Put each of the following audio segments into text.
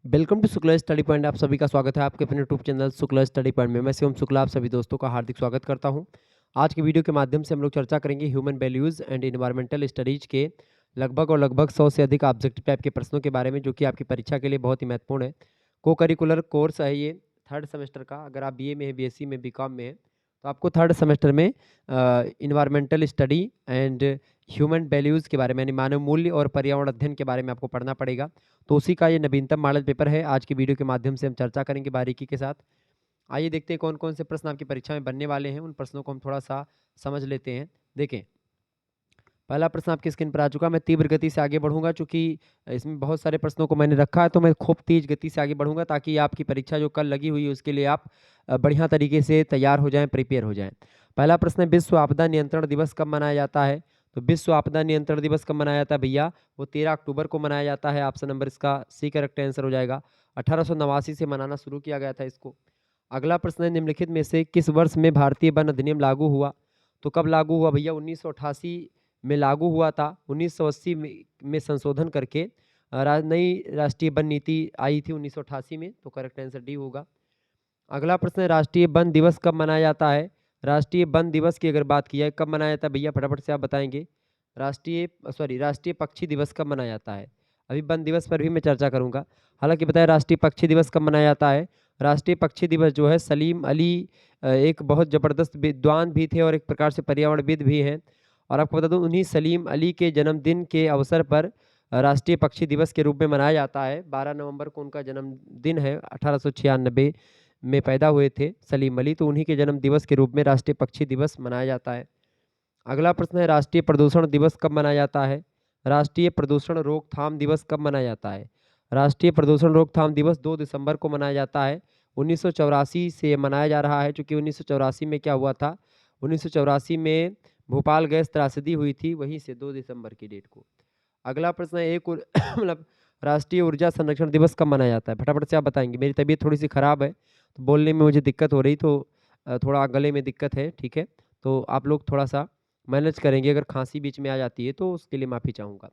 Welcome to Shukla study point. आप सभी का स्वागत है आपके अपने YouTube channel Shukla study point में। मैं शिवम शुक्ला आप सभी दोस्तों का हार्दिक स्वागत करता हूं। आज की वीडियो के माध्यम से हम लोग चर्चा करेंगे human values and environmental studies के लगभग 100 से अधिक ऑब्जेक्टिव टाइप के प्रश्नों के बारे में, जो कि आपकी परीक्षा के लिए बहुत ही महत्वपूर्ण है। को करिकुलर कोर्स है ये, थर्ड सेमेस्टर का। अगर आप बीए में है, बीएससी में, बीकॉम में है, तो आपको थर्ड सेमेस्टर में environmental study and human values के बारे में, यानी मानव मूल्य और पर्यावरण अध्ययन के बारे में आपको पढ़ना पड़ेगा। तो उसी का ये नवीनतम मॉडल पेपर है। आज की वीडियो के माध्यम से हम चर्चा करेंगे बारीकी के साथ। आइए देखते हैं कौन कौन से प्रश्न आपकी परीक्षा में बनने वाले हैं। उन प्रश्नों को हम थोड़ा सा समझ लेते हैं। देखें, पहला प्रश्न आपकी स्क्रीन पर आ चुका। मैं तीव्र गति से आगे बढ़ूंगा, चूंकि इसमें बहुत सारे प्रश्नों को मैंने रखा है, तो मैं खूब तेज गति से आगे बढ़ूंगा ताकि आपकी परीक्षा जो कल लगी हुई है उसके लिए आप बढ़िया तरीके से तैयार हो जाएं, प्रिपेयर हो जाएं। पहला प्रश्न है, विश्व आपदा नियंत्रण दिवस कब मनाया जाता है? तो विश्व आपदा नियंत्रण दिवस कब मनाया जाता है भैया? वो 13 अक्टूबर को मनाया जाता है। ऑप्शन नंबर इसका सी करेक्ट आंसर हो जाएगा। 1889 से मनाना शुरू किया गया था इसको। अगला प्रश्न है, निम्नलिखित में से किस वर्ष में भारतीय वन अधिनियम लागू हुआ? तो कब लागू हुआ भैया? 1988 में लागू हुआ था। 1980 में संशोधन करके नई राष्ट्रीय वन नीति आई थी 1988 में। तो करेक्ट आंसर डी होगा। अगला प्रश्न है, राष्ट्रीय वन दिवस कब मनाया जाता है? राष्ट्रीय वन दिवस की अगर बात की जाए, कब मनाया जाता है भैया? फटाफट से आप बताएंगे। राष्ट्रीय पक्षी दिवस कब मनाया जाता है? अभी वन दिवस पर भी मैं चर्चा करूंगा। हालांकि बताया राष्ट्रीय पक्षी दिवस कब मनाया जाता है। राष्ट्रीय पक्षी दिवस जो है, सलीम अली एक बहुत ज़बरदस्त विद्वान भी थे और एक प्रकार से पर्यावरणविद भी हैं। और आपको बता दूं, उन्हीं सलीम अली के जन्मदिन के अवसर पर राष्ट्रीय पक्षी दिवस के रूप में मनाया जाता है। 12 नवंबर को उनका जन्मदिन है। 1896 में पैदा हुए थे सलीम अली, तो उन्हीं के जन्म दिवस के रूप में राष्ट्रीय पक्षी दिवस मनाया जाता है। अगला प्रश्न है, राष्ट्रीय प्रदूषण दिवस कब मनाया जाता है? राष्ट्रीय प्रदूषण रोकथाम दिवस कब मनाया जाता है? राष्ट्रीय प्रदूषण रोकथाम दिवस 2 दिसंबर को मनाया जाता है। 1984 से मनाया जा रहा है, क्योंकि 1984 में क्या हुआ था? 1984 में भोपाल गैस त्रासदी हुई थी, वहीं से 2 दिसंबर की डेट को। अगला प्रश्न है, एक मतलब राष्ट्रीय ऊर्जा संरक्षण दिवस कब मनाया जाता है? फटाफट से आप बताएंगे। मेरी तबीयत थोड़ी सी खराब है, तो बोलने में मुझे दिक्कत हो रही, तो थोड़ा गले में दिक्कत है, ठीक है? तो आप लोग थोड़ा सा मैनेज करेंगे। अगर खांसी बीच में आ जाती है तो उसके लिए माफ़ी चाहूँगा।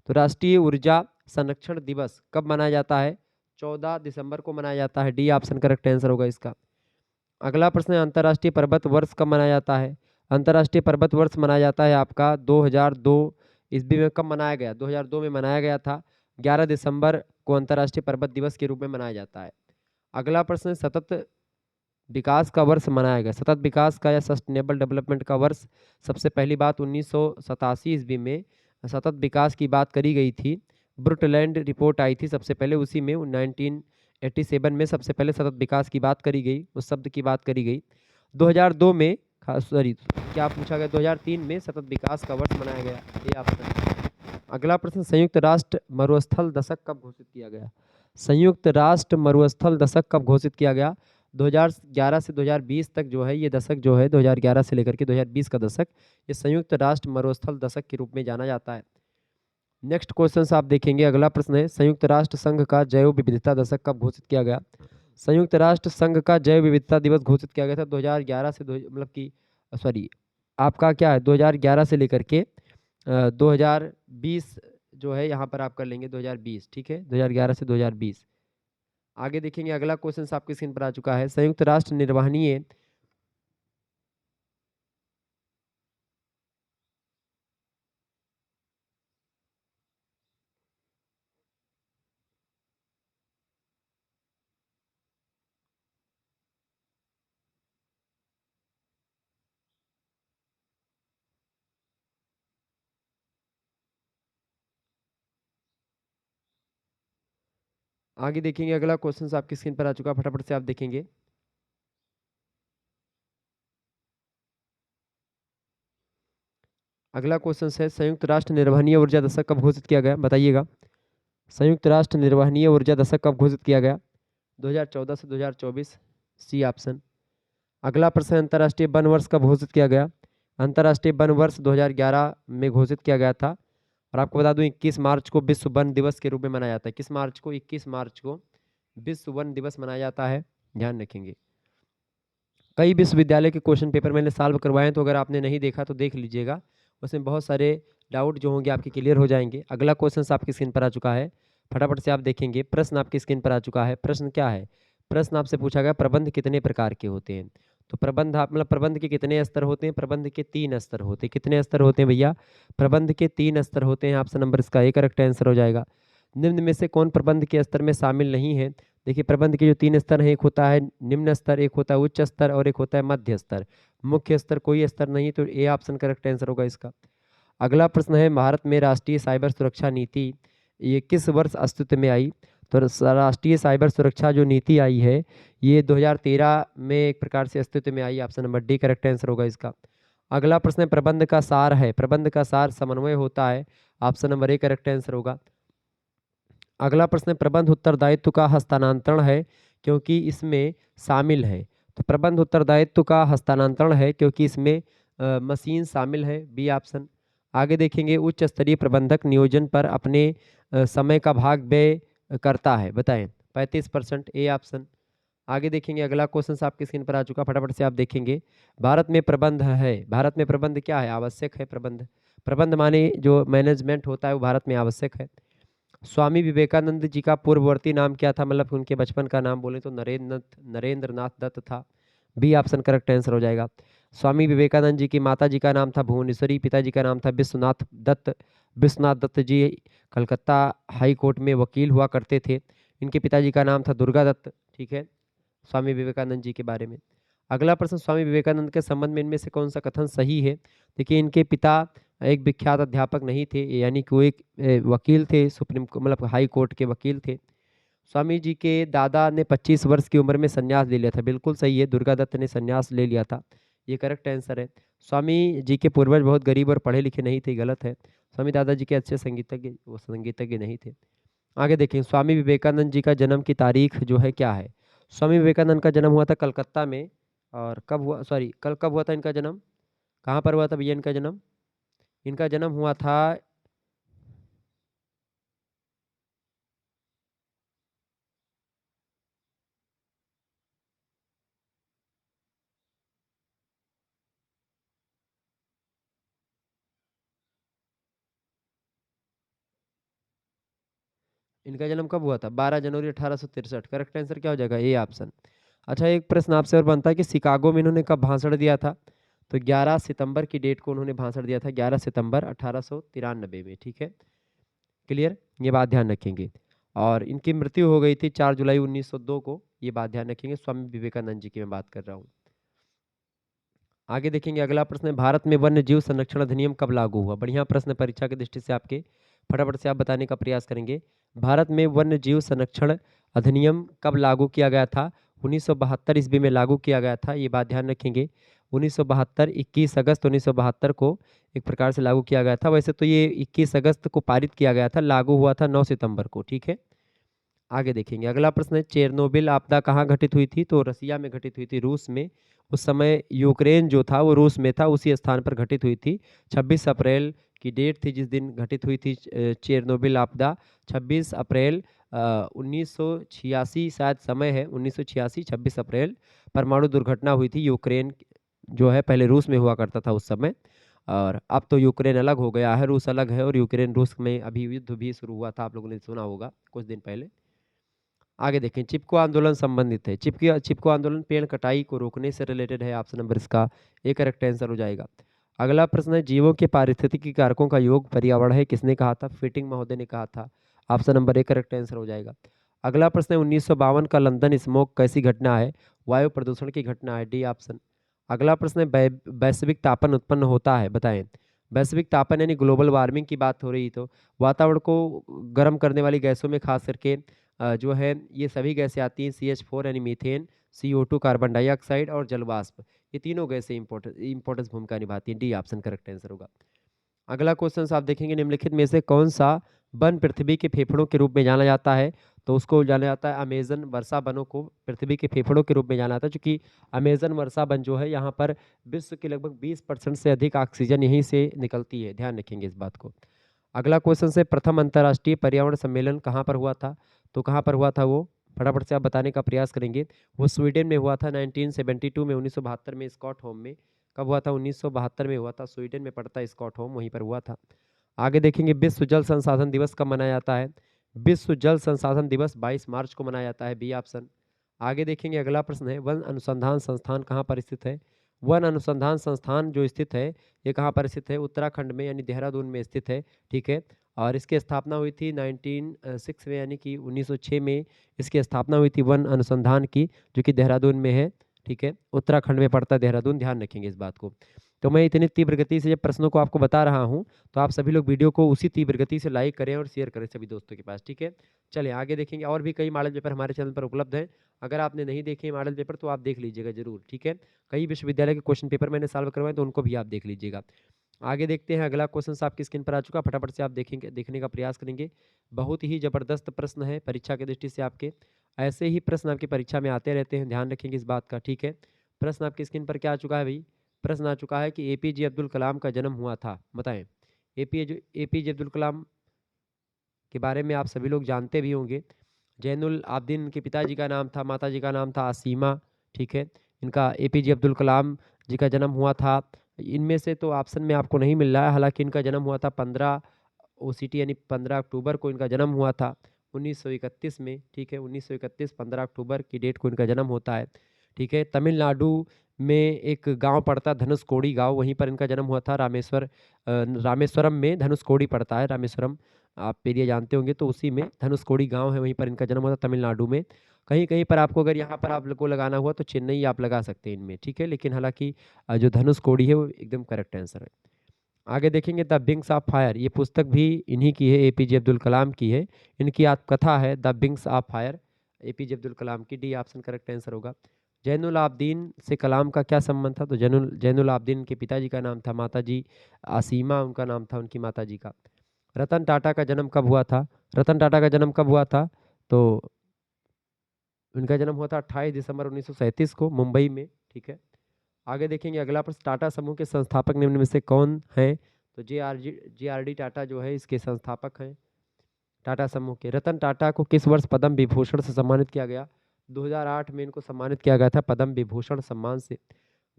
तो राष्ट्रीय ऊर्जा संरक्षण दिवस कब मनाया जाता है? 14 दिसंबर को मनाया जाता है। डी ऑप्शन करेक्ट आंसर होगा इसका। अगला प्रश्न है, अंतर्राष्ट्रीय पर्वत वर्ष कब मनाया जाता है? अंतर्राष्ट्रीय पर्वत वर्ष मनाया जाता है आपका 2002 ईस्वी में। कब मनाया गया? 2002 में मनाया गया था। 11 दिसंबर को अंतर्राष्ट्रीय पर्वत दिवस के रूप में मनाया जाता है। अगला प्रश्न है, सतत विकास का वर्ष मनाया गया। सतत विकास का या सस्टेनेबल डेवलपमेंट का वर्ष, सबसे पहली बात 1987 ईस्वी में सतत विकास की बात करी गई थी। ब्रुटलैंड रिपोर्ट आई थी सबसे पहले, उसी में 1987 में सबसे पहले सतत विकास की बात करी गई, उस शब्द की बात करी गई। 2002 में क्या पूछा गया? 2003 में सतत विकास का वर्ष मनाया गया। ये ऑप्शन। अगला प्रश्न, संयुक्त राष्ट्र मरुस्थल दशक कब घोषित किया गया? संयुक्त राष्ट्र मरुस्थल दशक कब घोषित किया गया? 2011 से 2020 तक जो है, ये दशक जो है 2011 से लेकर के 2020 का दशक, ये संयुक्त राष्ट्र मरुस्थल दशक के रूप में जाना जाता है। नेक्स्ट क्वेश्चन आप देखेंगे। अगला प्रश्न है, संयुक्त राष्ट्र संघ का जैव विविधता दशक कब घोषित किया गया? संयुक्त राष्ट्र संघ का जैव विविधता दिवस घोषित किया गया था 2011 से मतलब कि आपका क्या है, 2011 से लेकर के 2020 जो है, यहाँ पर आप कर लेंगे 2020, ठीक है? 2011 से 2020। आगे देखेंगे। अगला क्वेश्चन आपकी स्क्रीन पर आ चुका है, संयुक्त राष्ट्र निर्वहनीय आगे देखेंगे। अगला क्वेश्चन आपकी स्क्रीन पर आ चुका है, फटाफट से आप देखेंगे। अगला क्वेश्चन है, संयुक्त राष्ट्र निर्वहनीय ऊर्जा दशक कब घोषित किया गया? बताइएगा। संयुक्त राष्ट्र निर्वहनीय ऊर्जा दशक कब घोषित किया गया? 2014 से 2024, सी ऑप्शन। अगला प्रश्न, अंतर्राष्ट्रीय वन वर्ष कब घोषित किया गया? अंतर्राष्ट्रीय वन वर्ष 2011 में घोषित किया गया था। और आपको बता दूं, 21 मार्च को विश्व वन दिवस के रूप में मनाया जाता है। किस मार्च को? 21 मार्च को विश्व वन दिवस मनाया जाता है, ध्यान रखेंगे। कई विश्वविद्यालय के क्वेश्चन पेपर मैंने सॉल्व करवाए हैं, तो अगर आपने नहीं देखा तो देख लीजिएगा। उसमें बहुत सारे डाउट जो होंगे आपके क्लियर हो जाएंगे। अगला क्वेश्चन आपकी स्क्रीन पर आ चुका है, फटाफट से आप देखेंगे प्रश्न आपकी स्क्रीन पर आ चुका है। प्रश्न क्या है? प्रश्न आपसे पूछा गया प्रबंध कितने प्रकार के होते हैं? तो प्रबंध आप मतलब प्रबंध के कितने स्तर होते हैं? प्रबंध के 3 स्तर होते हैं। कितने स्तर होते हैं भैया? प्रबंध के 3 स्तर होते हैं। ऑप्शन नंबर इसका ए करेक्ट आंसर हो जाएगा। निम्न में से कौन प्रबंध के स्तर में शामिल नहीं है? देखिए प्रबंध के जो 3 स्तर हैं, एक होता है निम्न स्तर, एक होता है उच्च स्तर और एक होता है मध्य स्तर। मुख्य स्तर कोई स्तर नहीं, तो ए ऑप्शन करेक्ट आंसर होगा इसका। अगला प्रश्न है भारत में राष्ट्रीय साइबर सुरक्षा नीति ये किस वर्ष अस्तित्व में आई? तो राष्ट्रीय साइबर सुरक्षा जो नीति आई है ये 2013 में एक प्रकार से अस्तित्व में आई। Option number D correct answer होगा इसका। अगला प्रश्न है प्रबंध का सार है। प्रबंध का सार समन्वय होता है। Option number A correct answer होगा। अगला प्रश्न है प्रबंध उत्तरदायित्व का हस्तांतरण है क्योंकि इसमें शामिल है। तो प्रबंध उत्तरदायित्व का हस्तांतरण है क्योंकि इसमें मशीन शामिल है, बी ऑप्शन। आगे देखेंगे उच्च स्तरीय प्रबंधक नियोजन पर अपने समय का भाग व्यय करता है, बताएं 35%, ए ऑप्शन। आगे देखेंगे अगला क्वेश्चन आपकी स्क्रीन पर आ चुका, फटाफट से आप देखेंगे। भारत में प्रबंध है, भारत में प्रबंध क्या है? आवश्यक है प्रबंध। प्रबंध माने जो मैनेजमेंट होता है वो भारत में आवश्यक है। स्वामी विवेकानंद जी का पूर्ववर्ती नाम क्या था? मतलब उनके बचपन का नाम बोले तो नरेंद्र नाथ दत्त था। बी ऑप्शन करेक्ट आंसर हो जाएगा। स्वामी विवेकानंद जी की माता जी का नाम था भुवनेश्वरी, पिताजी का नाम था विश्वनाथ दत्त। विश्वनाथ दत्त जी कलकत्ता हाई कोर्ट में वकील हुआ करते थे। इनके पिताजी का नाम था दुर्गा दत्त। ठीक है, स्वामी विवेकानंद जी के बारे में। अगला प्रश्न स्वामी विवेकानंद के संबंध में इनमें से कौन सा कथन सही है? देखिए इनके पिता एक विख्यात अध्यापक नहीं थे, यानी कि वो एक वकील थे, मतलब हाई कोर्ट के वकील थे। स्वामी जी के दादा ने 25 वर्ष की उम्र में संन्यास ले लिया था। बिल्कुल सही है, दुर्गा दत्त ने संन्यास ले लिया था, ये करेक्ट आंसर है। स्वामी जी के पूर्वज बहुत गरीब और पढ़े लिखे नहीं थे, गलत है। स्वामी दादाजी के अच्छे संगीतज्ञ, वो संगीतज्ञ नहीं थे। आगे देखें स्वामी विवेकानंद जी का जन्म की तारीख जो है क्या है? स्वामी विवेकानंद का जन्म हुआ था कलकत्ता में। और कब हुआ, सॉरी कल कब हुआ था इनका जन्म? कहाँ पर हुआ था भैया इनका जन्म? इनका जन्म हुआ था, इनका जन्म कब हुआ था? 12 जनवरी 1863। करेक्ट आंसर क्या हो जाएगा? A option. अच्छा एक प्रश्न आपसे और बनता है कि शिकागो में इन्होंने कब भाषण दिया था? तो 11 सितंबर की डेट को उन्होंने भाषण दिया था, 11 सितंबर 1893 में। ठीक है, क्लियर, ये बात ध्यान रखेंगे। और इनकी मृत्यु हो गई थी 4 जुलाई 1902 को, ये बात ध्यान रखेंगे। स्वामी विवेकानंद जी की मैं बात कर रहा हूँ। आगे देखेंगे अगला प्रश्न है भारत में वन्य जीव संरक्षण अधिनियम कब लागू हुआ? बढ़िया प्रश्न, परीक्षा की दृष्टि से आपके, फटाफट से आप बताने का प्रयास करेंगे। भारत में वन्य जीव संरक्षण अधिनियम कब लागू किया गया था? 1972 ईस्वी में लागू किया गया था, ये बात ध्यान रखेंगे। 1972, 21 अगस्त 1972 को एक प्रकार से लागू किया गया था। वैसे तो ये 21 अगस्त को पारित किया गया था, लागू हुआ था 9 सितंबर को। ठीक है, आगे देखेंगे अगला प्रश्न है चेरनोबिल आपदा कहाँ घटित हुई थी? तो रसिया में घटित हुई थी, रूस में। उस समय यूक्रेन जो था वो रूस में था, उसी स्थान पर घटित हुई थी। 26 अप्रैल की डेट थी जिस दिन घटित हुई थी चेरनोबिल आपदा। 26 अप्रैल 1986 शायद समय है, 1986 26 अप्रैल परमाणु दुर्घटना हुई थी। यूक्रेन जो है पहले रूस में हुआ करता था उस समय, और अब तो यूक्रेन अलग हो गया है, रूस अलग है। और यूक्रेन रूस में अभी युद्ध भी शुरू हुआ था, आप लोगों ने सुना होगा कुछ दिन पहले। आगे देखें चिपको आंदोलन संबंधित है। चिपको आंदोलन पेड़ कटाई को रोकने से रिलेटेड है। ऑप्शन नंबर इसका ए करेक्ट आंसर हो जाएगा। अगला प्रश्न है जीवों के पारिस्थितिकी कारकों का योग पर्यावरण है, किसने कहा था? फिटिंग महोदय ने कहा था। Option number A correct answer हो जाएगा। अगला प्रश्न है 1952 का लंदन स्मोक कैसी घटना है? वायु प्रदूषण की घटना है, डी ऑप्शन। अगला प्रश्न है वैश्विक तापन उत्पन्न होता है, बताएं। वैश्विक तापन यानी ग्लोबल वार्मिंग की बात हो रही, तो वातावरण को गर्म करने वाली गैसों में खास करके जो है ये सभी गैसें आती हैं, CH4 यानी मीथेन, CO2 कार्बन डाइऑक्साइड और जलवाष्प। ये तीनों गैसें इंपॉर्टेंस भूमिका निभाती हैं, डी ऑप्शन करेक्ट आंसर होगा। अगला क्वेश्चन आप देखेंगे निम्नलिखित में से कौन सा वन पृथ्वी के फेफड़ों के रूप में जाना जाता है? तो उसको जाना जाता है अमेजन वर्षा वनों को पृथ्वी के फेफड़ों के रूप में जाना जाता है, क्योंकि अमेजन वर्षा वन जो है यहाँ पर विश्व के लगभग 20% से अधिक ऑक्सीजन यहीं से निकलती है, ध्यान रखेंगे इस बात को। अगला क्वेश्चन से प्रथम अंतर्राष्ट्रीय पर्यावरण सम्मेलन कहाँ पर हुआ था? तो कहाँ पर हुआ था वो, फटाफट से आप बताने का प्रयास करेंगे। वो स्वीडन में हुआ था 1972 में, 1972 में स्कॉटहोम में। कब हुआ था? 1972 में हुआ था, स्वीडन में पड़ता है स्कॉटहोम, वहीं पर हुआ था। आगे देखेंगे विश्व जल संसाधन दिवस कब मनाया जाता है? विश्व जल संसाधन दिवस 22 मार्च को मनाया जाता है, बी ऑप्शन। आगे देखेंगे अगला प्रश्न है, वन अनुसंधान संस्थान कहाँ पर स्थित है? वन अनुसंधान संस्थान जो स्थित है, ये कहाँ पर स्थित है? उत्तराखंड में यानी देहरादून में स्थित है, ठीक है। और इसकी स्थापना हुई थी 1906 में, यानी कि 1906 में इसकी स्थापना हुई थी वन अनुसंधान की, जो कि देहरादून में है, ठीक है। उत्तराखंड में पड़ता है देहरादून, ध्यान रखेंगे इस बात को। तो मैं इतनी तीव्र गति से जब प्रश्नों को आपको बता रहा हूँ, तो आप सभी लोग वीडियो को उसी तीव्र गति से लाइक करें और शेयर करें सभी दोस्तों के पास, ठीक है। चलिए आगे देखेंगे, और भी कई मॉडल पेपर हमारे चैनल पर उपलब्ध हैं। अगर आपने नहीं देखे मॉडल पेपर तो आप देख लीजिएगा जरूर, ठीक है। कई विश्वविद्यालय के क्वेश्चन पेपर मैंने सॉल्व करवाए, तो उनको भी आप देख लीजिएगा। आगे देखते हैं, अगला क्वेश्चन आपकी स्क्रीन पर आ चुका, फटाफट से आप देखेंगे, देखने का प्रयास करेंगे। बहुत ही जबरदस्त प्रश्न है परीक्षा की दृष्टि से आपके। ऐसे ही प्रश्न आपकी परीक्षा में आते रहते हैं, ध्यान रखेंगे इस बात का, ठीक है। प्रश्न आपकी स्क्रीन पर क्या आ चुका है भाई? प्रश्न आ चुका है कि एपीजे अब्दुल कलाम का जन्म हुआ था, बताएं। एपीजे अब्दुल कलाम के बारे में आप सभी लोग जानते भी होंगे। जैनुल आबदीन के पिताजी का नाम था, माताजी का नाम था आसीमा, ठीक है। इनका एपीजे अब्दुल कलाम जी का जन्म हुआ था। इनमें से तो ऑप्शन में आपको नहीं मिल रहा है, हालांकि इनका जन्म हुआ था 15 ओसीटी यानी 15 अक्टूबर को इनका जन्म हुआ था 1931 में, ठीक है। 1931 15 अक्टूबर की डेट को इनका जन्म होता है, ठीक है। तमिलनाडु में एक गांव पड़ता है धनुषकोडी गांव, वहीं पर इनका जन्म हुआ था। रामेश्वरम में धनुषकोडी पड़ता है, रामेश्वरम आप एरिया जानते होंगे, तो उसी में धनुषकोडी गांव है, वहीं पर इनका जन्म हुआ था तमिलनाडु में। कहीं कहीं पर आपको अगर यहाँ पर आप को लगाना हुआ तो चेन्नई आप लगा सकते हैं इनमें, ठीक है। लेकिन हालांकि जो धनुषकोडी है वो एकदम करेक्ट आंसर है। आगे देखेंगे द विंग्स ऑफ फायर, ये पुस्तक भी इन्हीं की है, एपीजे अब्दुल कलाम की है। इनकी आत्मकथा है the wings of fire, APJ Abdul Kalam की, डी ऑप्शन करेक्ट आंसर होगा। जैनुल आबदीन से कलाम का क्या संबंध था? तो जैनुल आबदीन के पिताजी का नाम था, माताजी आसीमा उनका नाम था, उनकी माताजी का। रतन टाटा का जन्म कब हुआ था? रतन टाटा का जन्म कब हुआ था? तो उनका जन्म हुआ था 28 दिसंबर 1937 को मुंबई में, ठीक है। आगे देखेंगे अगला प्रश्न, टाटा समूह के संस्थापक निम्न में से कौन है? तो जे आर डी टाटा जो है इसके संस्थापक हैं टाटा समूह के। रतन टाटा को किस वर्ष पद्म विभूषण से सम्मानित किया गया? 2008 में इनको सम्मानित किया गया था पद्म विभूषण सम्मान से।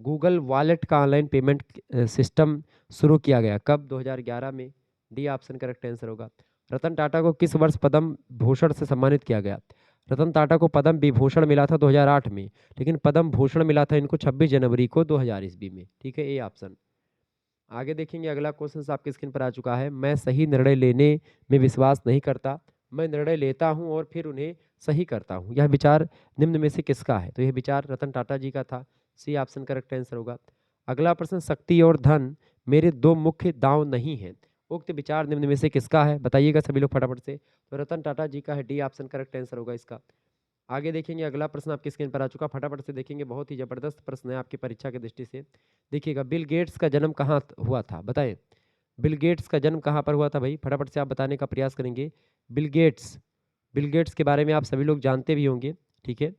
गूगल वॉलेट का ऑनलाइन पेमेंट सिस्टम शुरू किया गया कब? 2011 में, डी ऑप्शन करेक्ट आंसर होगा। रतन टाटा को किस वर्ष पद्म भूषण से सम्मानित किया गया? रतन टाटा को पद्म विभूषण मिला था 2008 में, लेकिन पद्म भूषण मिला था इनको 26 जनवरी को 2000 ईस्वी में, ठीक है, ए ऑप्शन। आगे देखेंगे अगला क्वेश्चन आपकी स्क्रीन पर आ चुका है, मैं सही निर्णय लेने में विश्वास नहीं करता, मैं निर्णय लेता हूं और फिर उन्हें सही करता हूं, यह विचार निम्न में से किसका है? तो यह विचार रतन टाटा जी का था, सी ऑप्शन करेक्ट आंसर होगा। अगला प्रश्न, शक्ति और धन मेरे दो मुख्य दांव नहीं है, उक्त विचार निम्न में से किसका है? बताइएगा सभी लोग फटाफट से। तो रतन टाटा जी का है, डी ऑप्शन करेक्ट आंसर होगा इसका। आगे देखेंगे अगला प्रश्न आपकी स्क्रीन पर आ चुका, फटाफट से देखेंगे, बहुत ही जबरदस्त प्रश्न है आपकी परीक्षा की दृष्टि से। देखिएगा, बिल गेट्स का जन्म कहाँ हुआ था, बताएं। बिल गेट्स का जन्म कहाँ पर हुआ था भाई? फटाफट से आप बताने का प्रयास करेंगे। बिल गेट्स के बारे में आप सभी लोग जानते भी होंगे, ठीक है।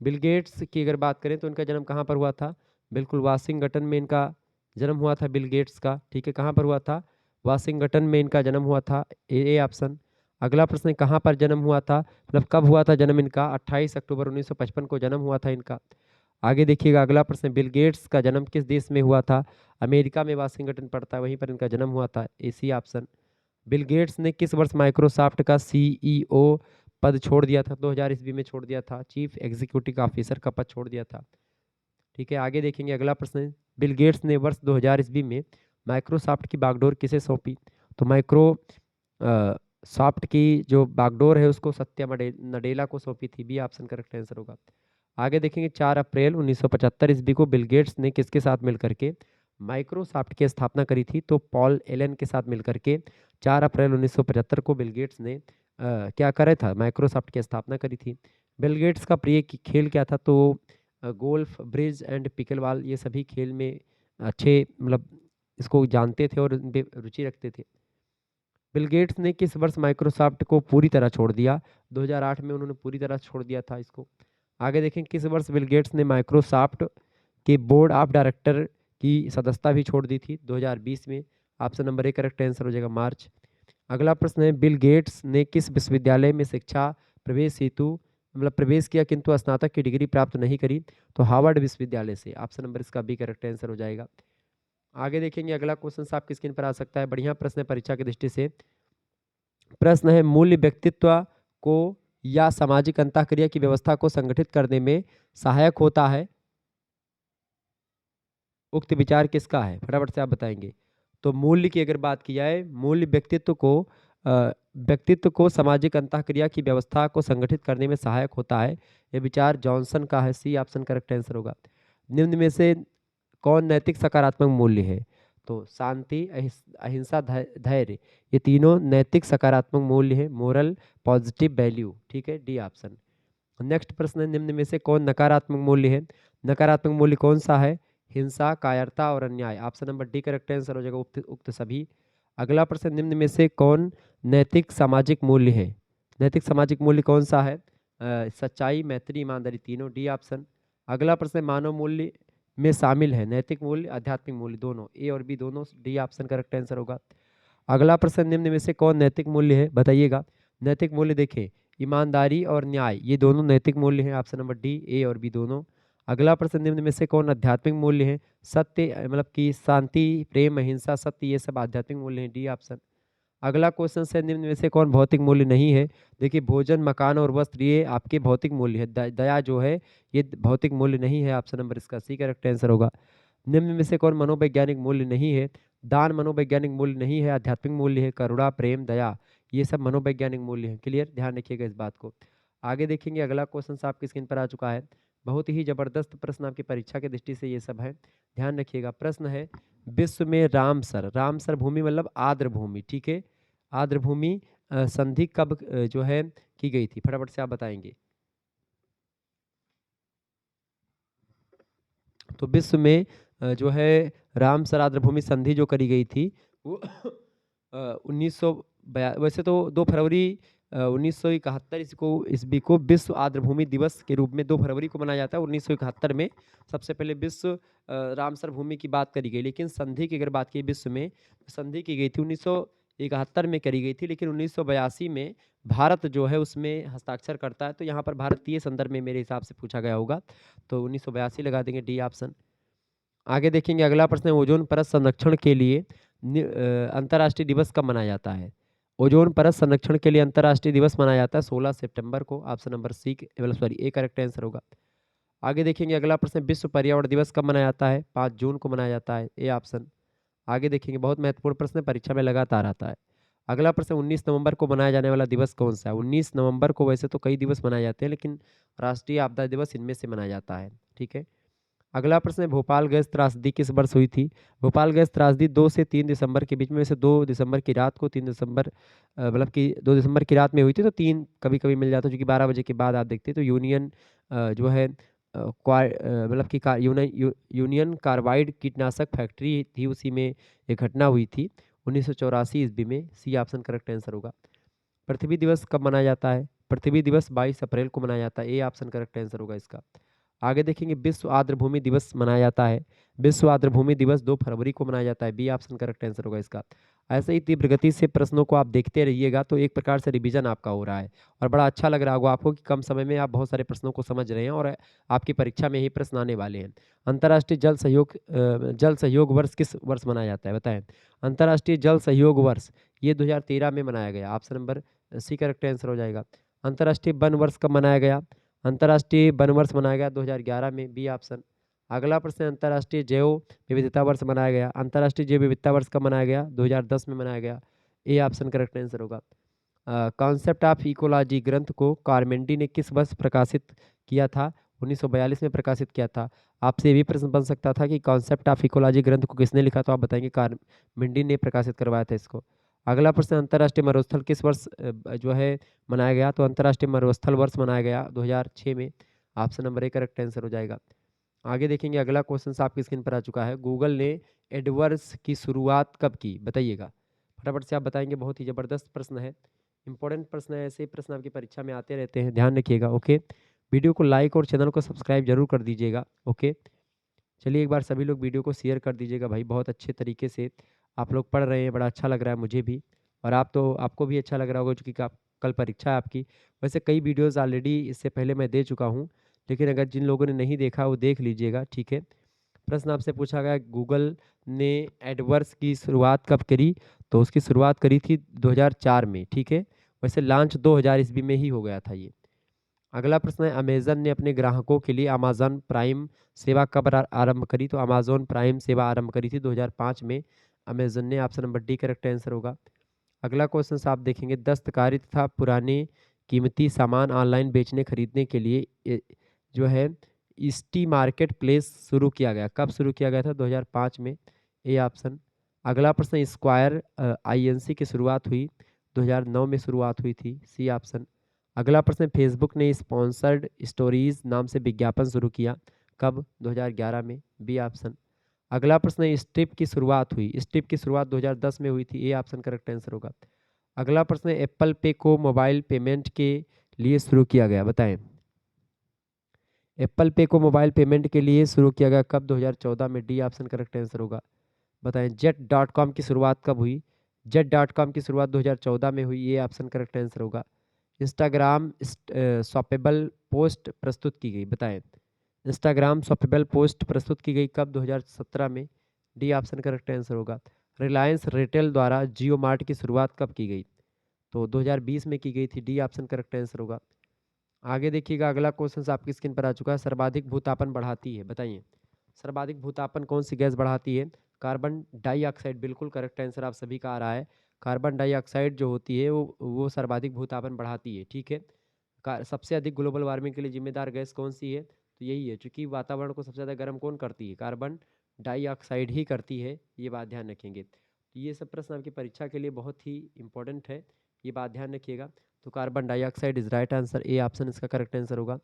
बिल गेट्स की अगर बात करें तो इनका जन्म कहाँ पर हुआ था? बिल्कुल वाशिंगटन में इनका जन्म हुआ था बिल गेट्स का, ठीक है। कहाँ पर हुआ था? वाशिंगटन में इनका जन्म हुआ था, ए ऑप्शन। अगला प्रश्न है, कहाँ पर जन्म हुआ था, मतलब कब हुआ था जन्म इनका? 28 अक्टूबर 1955 को जन्म हुआ था इनका। आगे देखिएगा अगला प्रश्न, बिल गेट्स का जन्म किस देश में हुआ था? अमेरिका में वाशिंगटन पड़ता है, वहीं पर इनका जन्म हुआ था, एसी ऑप्शन। बिल गेट्स ने किस वर्ष माइक्रोसॉफ्ट का सीईओ पद छोड़ दिया था? 2000 ईस्वी में छोड़ दिया था, चीफ एग्जीक्यूटिव ऑफिसर का पद छोड़ दिया था, ठीक है। आगे देखेंगे अगला प्रश्न, बिल गेट्स ने वर्ष 2000 ईस्वी में माइक्रोसॉफ्ट की बागडोर किसे सौंपी? तो सॉफ्ट की जो बागडोर है उसको सत्या नडेला को सौंपी थी, बी ऑप्शन करेक्ट आंसर होगा। आगे देखेंगे 4 अप्रैल 1975 ईस्वी को बिल गेट्स ने किसके साथ मिलकर के माइक्रोसॉफ्ट की स्थापना करी थी? तो पॉल एलन के साथ मिलकर के 4 अप्रैल 1975 को बिल गेट्स ने क्या करे था? माइक्रोसॉफ्ट की स्थापना करी थी। बिल गेट्स का प्रिय खेल क्या था? तो गोल्फ, ब्रिज एंड पिकलबॉल, ये सभी खेल में अच्छे मतलब इसको जानते थे और इनपे रुचि रखते थे। बिल गेट्स ने किस वर्ष माइक्रोसॉफ्ट को पूरी तरह छोड़ दिया? 2008 में उन्होंने पूरी तरह छोड़ दिया था इसको। आगे देखें, किस वर्ष बिल गेट्स ने माइक्रोसॉफ्ट के बोर्ड ऑफ डायरेक्टर की सदस्यता भी छोड़ दी थी? 2020 में, option number A correct answer हो जाएगा, मार्च। अगला प्रश्न है, बिल गेट्स ने किस विश्वविद्यालय में शिक्षा प्रवेश हेतु मतलब प्रवेश किया किंतु स्नातक की डिग्री प्राप्त नहीं करी? तो हार्वर्ड विश्वविद्यालय से, ऑप्शन नंबर इसका बी करेक्ट आंसर हो जाएगा। आगे देखेंगे अगला क्वेश्चन आपकी स्क्रीन पर आ सकता है, बढ़िया प्रश्न है परीक्षा की दृष्टि से। प्रश्न है मूल्य व्यक्तित्व को या सामाजिक अंतःक्रिया की व्यवस्था को संगठित करने में सहायक होता है। उक्त विचार किसका है? फटाफट से आप बताएंगे। तो मूल्य की अगर बात की जाए, मूल्य व्यक्तित्व को सामाजिक अंतःक्रिया की व्यवस्था को संगठित करने में सहायक होता है। यह विचार जॉनसन का है। सी ऑप्शन करेक्ट आंसर होगा। निम्न में से कौन नैतिक सकारात्मक मूल्य है? तो शांति, अहिंसा, धैर्य, ये तीनों नैतिक सकारात्मक मूल्य है, मोरल पॉजिटिव वैल्यू। ठीक है, डी ऑप्शन। नेक्स्ट प्रश्न है, निम्न में से कौन नकारात्मक मूल्य है? नकारात्मक मूल्य कौन सा है? हिंसा, कायरता और अन्याय। Option number D correct answer हो जाएगा, उक्त सभी। अगला प्रश्न, निम्न में से कौन नैतिक सामाजिक मूल्य है? नैतिक सामाजिक मूल्य कौन सा है? सच्चाई, मैत्री, ईमानदारी, तीनों, डी ऑप्शन। अगला प्रश्न, मानव मूल्य में शामिल है नैतिक मूल्य, आध्यात्मिक मूल्य, दोनों, ए और बी दोनों, डी ऑप्शन करेक्ट आंसर होगा। अगला प्रश्न, निम्न में से कौन नैतिक मूल्य है? बताइएगा। नैतिक मूल्य देखिए, ईमानदारी और न्याय, ये दोनों नैतिक मूल्य हैं। ऑप्शन नंबर डी, ए और बी दोनों। अगला प्रश्न, निम्न में से कौन आध्यात्मिक मूल्य है? सत्य, मतलब कि शांति, प्रेम, अहिंसा, सत्य, ये सब आध्यात्मिक मूल्य हैं, डी ऑप्शन। अगला क्वेश्चन से, निम्न में से कौन भौतिक मूल्य नहीं है? देखिए, भोजन, मकान और वस्त्र, ये आपके भौतिक मूल्य है। दया जो है, ये भौतिक मूल्य नहीं है। ऑप्शन नंबर इसका सी करेक्ट आंसर होगा। निम्न में से कौन मनोवैज्ञानिक मूल्य नहीं है? दान मनोवैज्ञानिक मूल्य नहीं है, आध्यात्मिक मूल्य है। करुणा, प्रेम, दया, ये सब मनोवैज्ञानिक मूल्य हैं। क्लियर, ध्यान रखिएगा इस बात को। आगे देखेंगे, अगला क्वेश्चन आपकी स्क्रीन पर आ चुका है। बहुत ही जबरदस्त प्रश्न आपकी परीक्षा की दृष्टि से ये सब है, ध्यान रखिएगा। प्रश्न है, विश्व में रामसर भूमि मतलब आर्द्र भूमि, ठीक है, आर्द्र भूमि संधि कब जो है की गई थी? फटाफट से आप बताएंगे। तो विश्व में जो है रामसर आर्द्र भूमि संधि जो करी गई थी, वो 1900, वैसे तो 2 फरवरी 1971 इसको ईस्वी को विश्व आर्द्र भूमि दिवस के रूप में 2 फरवरी को मनाया जाता है। 1971 में सबसे पहले विश्व रामसर भूमि की बात करी गई, लेकिन संधि की अगर बात की विश्व में, संधि की गई थी 1971 में करी गई थी, लेकिन 1982 में भारत जो है उसमें हस्ताक्षर करता है। तो यहाँ पर भारतीय संदर्भ में मेरे हिसाब से पूछा गया होगा, तो 1982 लगा देंगे, डी ऑप्शन। आगे देखेंगे, अगला प्रश्न है, ओजोन परत संरक्षण के लिए अंतर्राष्ट्रीय दिवस कब मनाया जाता है? ओजोन परत संरक्षण के लिए अंतर्राष्ट्रीय दिवस मनाया जाता है 16 सितंबर को। ऑप्शन नंबर सी, मतलब सॉरी, ए करेक्ट आंसर होगा। आगे देखेंगे, अगला प्रश्न, विश्व पर्यावरण दिवस कब मनाया जाता है? 5 जून को मनाया जाता है, ए ऑप्शन। आगे देखेंगे, बहुत महत्वपूर्ण प्रश्न है, परीक्षा में लगातार आता है। अगला प्रश्न, 19 नवंबर को मनाया जाने वाला दिवस कौन सा है? 19 नवंबर को वैसे तो कई दिवस मनाए जाते हैं, लेकिन राष्ट्रीय आपदा दिवस इनमें से मनाया जाता है, ठीक है। अगला प्रश्न है, भोपाल गैस त्रासदी किस वर्ष हुई थी? भोपाल गैस त्रासदी 2 से 3 दिसंबर के बीच में, से 2 दिसंबर की रात को, 3 दिसंबर मतलब कि 2 दिसंबर की रात में हुई थी, तो 3 कभी-कभी मिल जाता है, क्योंकि 12 बजे के बाद आप देखते हैं तो यूनियन जो है मतलब कि यूनियन कार्बाइड कीटनाशक फैक्ट्री थी, उसी में ये घटना हुई थी 1984 ईस्वी में। सी ऑप्शन करेक्ट आंसर होगा। पृथ्वी दिवस कब मनाया जाता है? पृथ्वी दिवस 22 अप्रैल को मनाया जाता है, ए ऑप्शन करेक्ट आंसर होगा इसका। आगे देखेंगे, विश्व आर्द्र भूमि दिवस मनाया जाता है, विश्व आर्द्र भूमि दिवस 2 फरवरी को मनाया जाता है, बी ऑप्शन करेक्ट आंसर होगा इसका। ऐसे ही तीव्र गति से प्रश्नों को आप देखते रहिएगा, तो एक प्रकार से रिवीजन आपका हो रहा है और बड़ा अच्छा लग रहा होगा आपको कि कम समय में आप बहुत सारे प्रश्नों को समझ रहे हैं और आपकी परीक्षा में ही प्रश्न आने वाले हैं। अंतर्राष्ट्रीय जल सहयोग वर्ष किस वर्ष मनाया जाता है? बताएं। अंतर्राष्ट्रीय जल सहयोग वर्ष ये 2013 में मनाया गया, option number C correct answer हो जाएगा। अंतर्राष्ट्रीय वन वर्ष कब मनाया गया? अंतर्राष्ट्रीय वन वर्ष मनाया गया 2011 में, बी ऑप्शन। अगला प्रश्न, अंतर्राष्ट्रीय जैव विविधता वर्ष मनाया गया, अंतर्राष्ट्रीय जैव विविधता वर्ष कब मनाया गया? 2010 में मनाया गया, ए ऑप्शन करेक्ट आंसर होगा। कॉन्सेप्ट ऑफ इकोलॉजी ग्रंथ को कार्मेंडी ने किस वर्ष प्रकाशित किया था? 1942 में प्रकाशित किया था। आपसे ये भी प्रश्न बन सकता था कि कॉन्सेप्ट ऑफ इकोलॉजी ग्रंथ को किसने लिखा, तो आप बताएंगे कार्मेंडी ने प्रकाशित करवाया था इसको। अगला प्रश्न, अंतर्राष्ट्रीय मरुस्थल किस वर्ष जो है मनाया गया? तो अंतर्राष्ट्रीय मरुस्थल वर्ष मनाया गया 2006 में, option number A correct answer हो जाएगा। आगे देखेंगे, अगला क्वेश्चन आपकी स्क्रीन पर आ चुका है, गूगल ने एडवर्ड्स की शुरुआत कब की? बताइएगा, फटाफट से आप बताएंगे। बहुत ही ज़बरदस्त प्रश्न है, इंपॉर्टेंट प्रश्न है, ऐसे प्रश्न आपकी परीक्षा में आते रहते हैं, ध्यान रखिएगा। ओके, वीडियो को लाइक और चैनल को सब्सक्राइब जरूर कर दीजिएगा। ओके, चलिए एक बार सभी लोग वीडियो को शेयर कर दीजिएगा भाई, बहुत अच्छे तरीके से आप लोग पढ़ रहे हैं, बड़ा अच्छा लग रहा है मुझे भी, और आपको भी अच्छा लग रहा होगा, क्योंकि कल परीक्षा है आपकी। वैसे कई वीडियोस ऑलरेडी इससे पहले मैं दे चुका हूँ, लेकिन अगर जिन लोगों ने नहीं देखा वो देख लीजिएगा, ठीक है। प्रश्न आपसे पूछा गया, गूगल ने एडवर्ड्स की शुरुआत कब करी? तो उसकी शुरुआत करी थी 2004 में, ठीक है। वैसे लॉन्च 2000 ईस्वी में ही हो गया था ये। अगला प्रश्न है, अमेज़न ने अपने ग्राहकों के लिए अमेज़न प्राइम सेवा कब आरंभ करी? तो अमेज़न प्राइम सेवा आरंभ करी थी 2005 में अमेज़न ने। Option number D correct answer होगा। अगला क्वेश्चन आप देखेंगे, दस्तकारी तथा पुराने कीमती सामान ऑनलाइन बेचने खरीदने के लिए जो है ईस्टी मार्केट प्लेस शुरू किया गया। कब शुरू किया गया था? 2005 में, ए ऑप्शन। अगला प्रश्न, स्क्वायर आईएनसी की शुरुआत हुई 2009 में शुरुआत हुई थी, सी ऑप्शन। अगला प्रश्न, फेसबुक ने स्पॉन्सर्ड स्टोरीज नाम से विज्ञापन शुरू किया। कब? 2011 में, बी ऑप्शन। अगला प्रश्न, स्ट्रिप की शुरुआत हुई, स्ट्रिप की शुरुआत 2010 में हुई थी, ए ऑप्शन करेक्ट आंसर होगा। अगला प्रश्न, एप्पल पे को मोबाइल पेमेंट के लिए शुरू किया गया, बताएं। एप्पल पे को मोबाइल पेमेंट के लिए शुरू किया गया कब? 2014 में, डी ऑप्शन करेक्ट आंसर होगा। बताएं, जेट डॉट कॉम की शुरुआत कब हुई? जेट डॉट कॉम की शुरुआत 2014 में हुई, ये ऑप्शन करेक्ट आंसर होगा। इंस्टाग्राम शॉपेबल पोस्ट प्रस्तुत की गई, बताएं। इंस्टाग्राम शॉपेबल पोस्ट प्रस्तुत की गई कब? 2017 में, डी ऑप्शन करेक्ट आंसर होगा। रिलायंस रिटेल द्वारा जियो मार्ट की शुरुआत कब की गई? तो 2020 में की गई थी, डी ऑप्शन करेक्ट आंसर होगा। आगे देखिएगा, अगला क्वेश्चन आपकी स्क्रीन पर आ चुका है, सर्वाधिक भूतापन बढ़ाती है, बताइए। सर्वाधिक भूतापन कौन सी गैस बढ़ाती है? कार्बन डाइऑक्साइड, बिल्कुल करेक्ट आंसर आप सभी का आ रहा है। कार्बन डाइऑक्साइड जो होती है वो सर्वाधिक भूतापन बढ़ाती है, ठीक है। सबसे अधिक ग्लोबल वार्मिंग के लिए जिम्मेदार गैस कौन सी है? तो यही है, क्योंकि वातावरण को सबसे ज़्यादा गर्म कौन करती है? कार्बन डाइऑक्साइड ही करती है, ये बात ध्यान रखेंगे। तो ये सब प्रश्न आपकी परीक्षा के लिए बहुत ही इंपॉर्टेंट है, ये बात ध्यान रखिएगा। तो carbon dioxide is right answer, A option इसका करेक्ट आंसर होगा।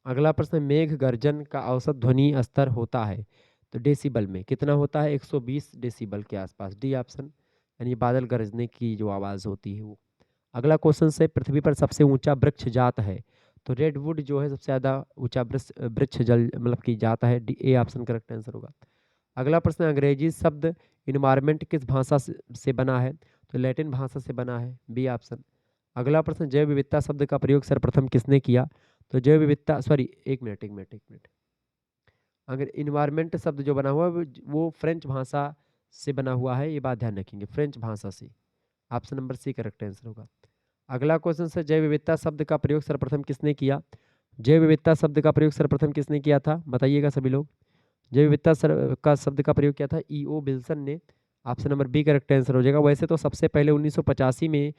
अगला प्रश्न, मेघ गर्जन का औसत ध्वनि स्तर होता है, तो डेसिबल में कितना होता है? 120 डेसिबल के आसपास, डी ऑप्शन, यानी बादल गरजने की जो आवाज़ होती है वो। अगला क्वेश्चन से, पृथ्वी पर सबसे ऊंचा वृक्ष जात है, तो रेडवुड जो है सबसे ज़्यादा ऊंचा वृक्ष वृक्ष जल मतलब की जाता है, D A option correct answer होगा। अगला प्रश्न, अंग्रेजी शब्द इन्वायरमेंट किस भाषा से बना है? तो लैटिन भाषा से बना है, बी ऑप्शन। अगला प्रश्न, जैव विविधता शब्द का प्रयोग सर्वप्रथम किसने किया? तो जैव विविधता, सॉरी, एक मिनट, अगर इन्वायरमेंट शब्द जो बना हुआ है वो फ्रेंच भाषा से बना हुआ है, ये बात ध्यान रखेंगे, फ्रेंच भाषा से। Option number C correct answer होगा। अगला क्वेश्चन से, जैव विविधता शब्द का प्रयोग सर्वप्रथम किसने किया? जैव विविधता शब्द का प्रयोग सर्वप्रथम किसने किया था, बताइएगा सभी लोग। जैव विविधता का शब्द का प्रयोग किया था ई.ओ. विल्सन ने। Option number B correct answer हो जाएगा। वैसे तो सबसे पहले 1985 में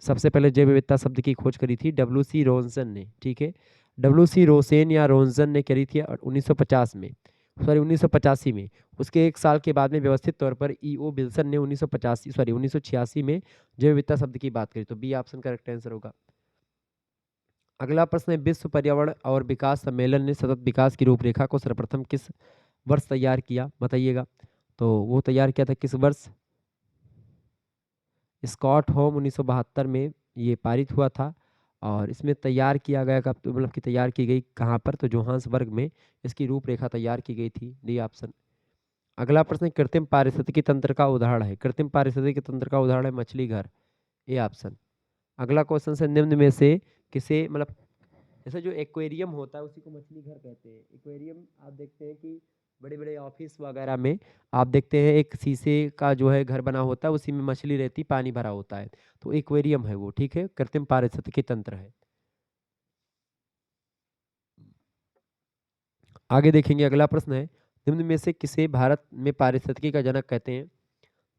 सबसे पहले जैव विविधता शब्द की खोज करी थी डब्ल्यू.सी. रोनसन ने, ठीक है। डब्ल्यू.सी. रोसेन या रोनसन ने करी थी 1950 में, सॉरी 1985 में। उसके एक साल के बाद में व्यवस्थित तौर पर ई.ओ. विल्सन ने 1986 में जैव विविधता शब्द की बात करी, तो बी ऑप्शन करेक्ट आंसर होगा। अगला प्रश्न है, विश्व पर्यावरण और विकास सम्मेलन ने सतत विकास की रूपरेखा को सर्वप्रथम किस वर्ष तैयार किया, बताइएगा। तो वो तैयार किया था किस वर्ष? स्कॉटहोम 1972 में ये पारित हुआ था। और इसमें तैयार किया गया कब, मतलब कि तैयार की गई कहाँ पर? तो जोहान्सबर्ग में इसकी रूपरेखा तैयार की गई थी, डी ऑप्शन। अगला प्रश्न, कृत्रिम पारिस्थितिकी तंत्र का उदाहरण है, कृत्रिम पारिस्थितिकी तंत्र का उदाहरण है मछली घर, ए ऑप्शन। अगला क्वेश्चन से, निम्न में से किसे, मतलब जैसे जो एक्वेरियम होता है उसी को मछली घर कहते हैं। एक्वेरियम आप देखते हैं कि बड़े बड़े ऑफिस वगैरह में आप देखते हैं एक शीशे का जो है घर बना होता है, उसी में मछली रहती, पानी भरा होता है, तो एक्वेरियम है वो, ठीक है, कृत्रिम पारिस्थितिकी तंत्र है। आगे देखेंगे, अगला प्रश्न है, निम्न में से किसे भारत में पारिस्थितिकी का जनक कहते हैं?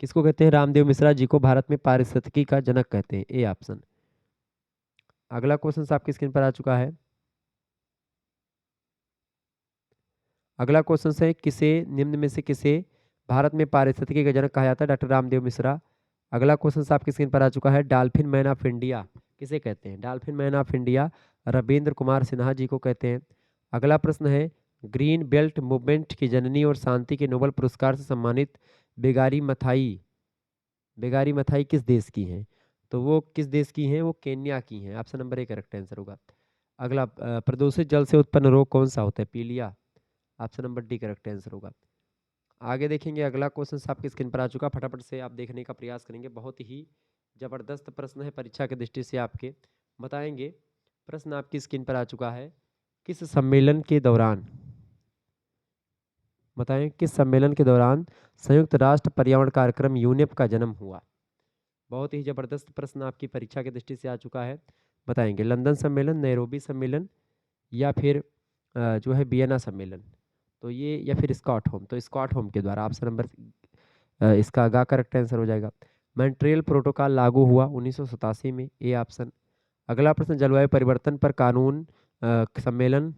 किसको कहते हैं? रामदेव मिश्रा जी को भारत में पारिस्थितिकी का जनक कहते हैं, ए ऑप्शन। अगला क्वेश्चन आपकी स्क्रीन पर आ चुका है। अगला क्वेश्चन है, किसे, निम्न में से किसे भारत में पारिस्थितिकी का जनक कहा जाता है? डॉक्टर रामदेव मिश्रा। अगला क्वेश्चन आपकी स्क्रीन पर आ चुका है, डॉल्फिन मैन ऑफ इंडिया किसे कहते हैं? Dolphin man of India Ravindra Kumar Sinha ji को कहते हैं। अगला प्रश्न है, ग्रीन बेल्ट मूवमेंट की जननी और शांति के नोबेल पुरस्कार से सम्मानित बेगारी मथाई, बेगारी मथाई किस देश की हैं? तो वो किस देश की हैं? वो केन्या की हैं, option number A correct answer होगा। अगला, प्रदूषित जल से उत्पन्न रोग कौन सा होता है? पीलिया, option number D correct answer होगा। आगे देखेंगे, अगला क्वेश्चन आपकी स्क्रीन पर आ चुका, फटाफट से आप देखने का प्रयास करेंगे, बहुत ही जबरदस्त प्रश्न है परीक्षा की दृष्टि से आपके, बताएंगे। प्रश्न आपकी स्क्रीन पर आ चुका है, किस सम्मेलन के दौरान बताएं किस सम्मेलन के दौरान संयुक्त राष्ट्र पर्यावरण कार्यक्रम यूनेप का जन्म हुआ। बहुत ही जबरदस्त प्रश्न आपकी परीक्षा की दृष्टि से आ चुका है। बताएंगे लंदन सम्मेलन, नैरोबी सम्मेलन, या फिर जो है वियना सम्मेलन। तो ये या फिर स्कॉट होम, तो स्कॉट होम के द्वारा ऑप्शन नंबर इसका गा करेक्ट आंसर हो जाएगा। मॉन्ट्रियल प्रोटोकॉल लागू हुआ 1987 में, ए ऑप्शन। अगला प्रश्न जलवायु परिवर्तन पर कानून सम्मेलन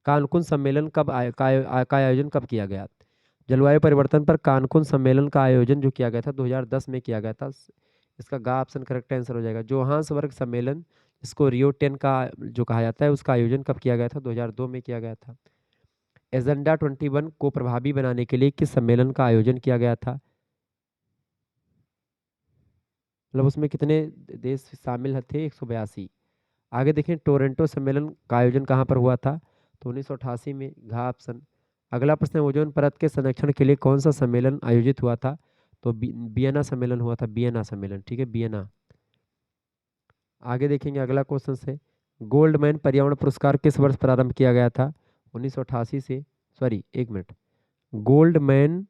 कानकुन सम्मेलन कब का आयोजन कब किया गया। जलवायु परिवर्तन पर कानकुन सम्मेलन का आयोजन जो किया गया था 2010 में किया गया था। इसका गा ऑप्शन करेक्ट आंसर हो जाएगा। जोहान्सबर्ग सम्मेलन, इसको रियो 10 का जो कहा जाता है, उसका आयोजन कब किया गया था, 2002 में किया गया था। एजेंडा 21 को प्रभावी बनाने के लिए किस सम्मेलन का आयोजन किया गया था। मतलब उसमें कितने देश शामिल थे, 182। आगे देखें टोरंटो सम्मेलन का आयोजन कहाँ पर हुआ था, तो 1988 में, घा ऑप्शन। अगला प्रश्न है ओजोन परत के संरक्षण के लिए कौन सा सम्मेलन आयोजित हुआ था, तो वियना सम्मेलन हुआ था, वियना सम्मेलन, ठीक है, वियना। आगे देखेंगे अगला क्वेश्चन से, गोल्डमैन पर्यावरण पुरस्कार किस वर्ष प्रारंभ किया गया था, 1988 से, सॉरी एक मिनट, गोल्डमैन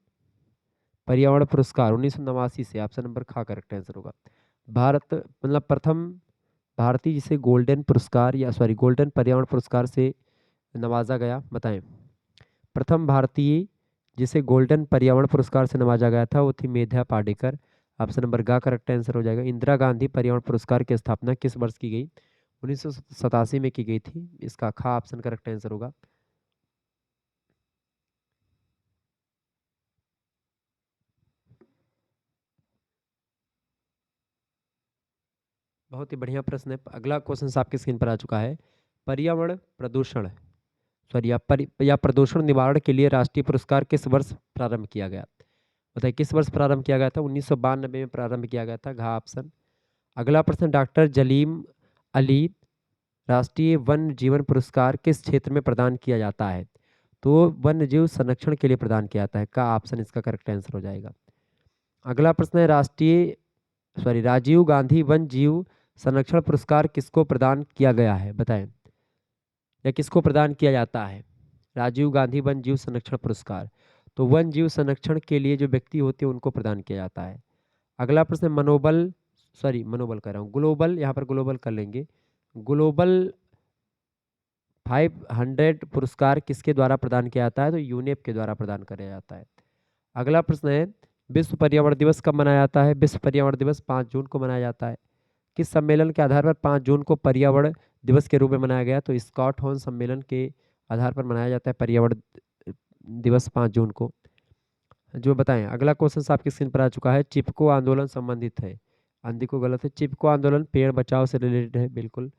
पर्यावरण पुरस्कार 1989 से, ऑप्शन नंबर खा करेक्ट आंसर होगा। भारत मतलब प्रथम भारतीय जिसे गोल्डन पुरस्कार या सॉरी गोल्डन पर्यावरण पुरस्कार से नवाजा गया, बताएं। प्रथम भारतीय जिसे गोल्डन पर्यावरण पुरस्कार से नवाजा गया था वो थी मेधा पाटेकर, ऑप्शन नंबर गा करेक्ट आंसर हो जाएगा। इंदिरा गांधी पर्यावरण पुरस्कार की स्थापना किस वर्ष की गई, 1987 में की गई थी, इसका खा ऑप्शन करेक्ट आंसर होगा। बहुत ही बढ़िया प्रश्न है। अगला क्वेश्चन आपकी स्क्रीन पर आ चुका है, पर्यावरण प्रदूषण सॉरी या प्रदूषण निवारण के लिए राष्ट्रीय पुरस्कार किस वर्ष प्रारंभ किया गया। बताइए किस वर्ष प्रारंभ किया गया था, 1992 में प्रारंभ किया गया था, घा ऑप्शन। अगला प्रश्न, डॉक्टर जलीम अली राष्ट्रीय वन्य जीवन पुरस्कार किस क्षेत्र में प्रदान किया जाता है, तो वन्य जीव संरक्षण के लिए प्रदान किया जाता है, का ऑप्शन इसका करेक्ट आंसर हो जाएगा। अगला प्रश्न है राजीव गांधी वन्य जीव संरक्षण पुरस्कार किसको प्रदान किया गया है, बताएं, या किसको प्रदान किया जाता है राजीव गांधी वन्य जीव संरक्षण पुरस्कार, तो वन्य जीव संरक्षण के लिए जो व्यक्ति होते हैं उनको प्रदान किया जाता है। अगला प्रश्न मनोबल कह रहा हूँ, ग्लोबल, यहाँ पर ग्लोबल कर लेंगे, ग्लोबल 500 पुरस्कार किसके द्वारा प्रदान किया जाता है, तो यूनेप के द्वारा प्रदान किया जाता है। अगला प्रश्न है विश्व पर्यावरण दिवस कब मनाया जाता है, विश्व पर्यावरण दिवस 5 जून को मनाया जाता है। किस सम्मेलन के आधार पर 5 जून को पर्यावरण दिवस के रूप में मनाया गया, तो स्कॉट होम सम्मेलन के आधार पर मनाया जाता है पर्यावरण दिवस 5 जून को, जो बताएं। अगला क्वेश्चन आपकी स्क्रीन पर आ चुका है, चिपको आंदोलन संबंधित है, आंधी को गलत है, चिपको आंदोलन पेड़ बचाओ से रिलेटेड है, बिल्कुल,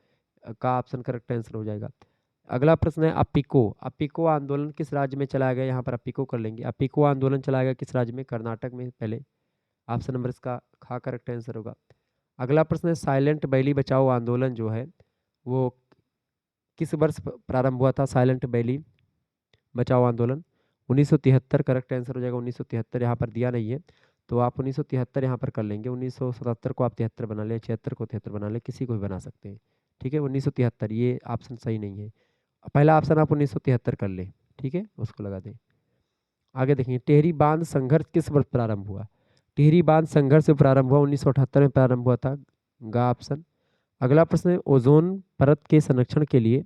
का ऑप्शन करेक्ट आंसर हो जाएगा। अगला प्रश्न है अपिको अपिको आंदोलन किस राज्य में चलाया गया, यहाँ पर अपिको कर लेंगे, अपिको आंदोलन चलाया गया किस राज्य में, कर्नाटक में पहले, ऑप्शन नंबर इसका खा करेक्ट आंसर होगा। अगला प्रश्न है साइलेंट वैली बचाओ आंदोलन जो है वो किस वर्ष प्रारंभ हुआ था, साइलेंट वैली बचाओ आंदोलन 1973 करेक्ट आंसर हो जाएगा। 1973 यहाँ पर दिया नहीं है तो आप 1973 यहाँ पर कर लेंगे, 1977 को आप 73 बना लें, 76 को 73 बना लें, किसी को भी बना सकते हैं, ठीक है। 1973 ये ऑप्शन सही नहीं है, पहला ऑप्शन आप 1973 कर लें, ठीक है, उसको लगा दें। आगे देखेंगे टिहरी बांध संघर्ष किस वर्ष प्रारंभ हुआ, टिहरी बांध संघर्ष प्रारंभ हुआ 1978 में प्रारंभ हुआ था, गा ऑप्शन। अगला प्रश्न है ओजोन परत के संरक्षण के लिए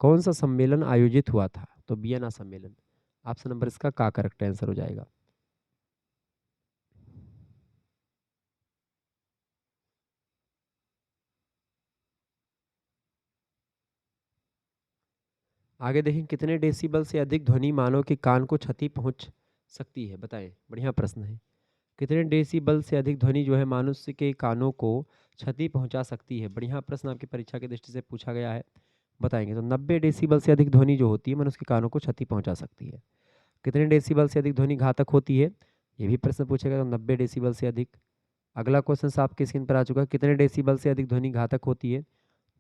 कौन सा सम्मेलन आयोजित हुआ था, तो वियना सम्मेलन, ऑप्शन नंबर इसका का करेक्ट आंसर हो जाएगा। आगे देखें कितने डेसिबल से अधिक ध्वनि मानव के कान को क्षति पहुंच सकती है, बताएं, बढ़िया प्रश्न है। कितने डेसिबल से अधिक ध्वनि जो है मनुष्य के कानों को क्षति पहुंचा सकती है, बढ़िया प्रश्न आपकी परीक्षा की दृष्टि से पूछा गया है, बताएंगे। तो 90 डेसिबल से अधिक ध्वनि जो होती है मनुष्य के कानों को क्षति पहुंचा सकती है। कितने डेसिबल से अधिक ध्वनि घातक होती है, ये भी प्रश्न पूछेगा, तो 90 डेसिबल से अधिक। अगला क्वेश्चन आपकी स्क्रीन पर आ चुका है, कितने डेसिबल से अधिक ध्वनि घातक होती है,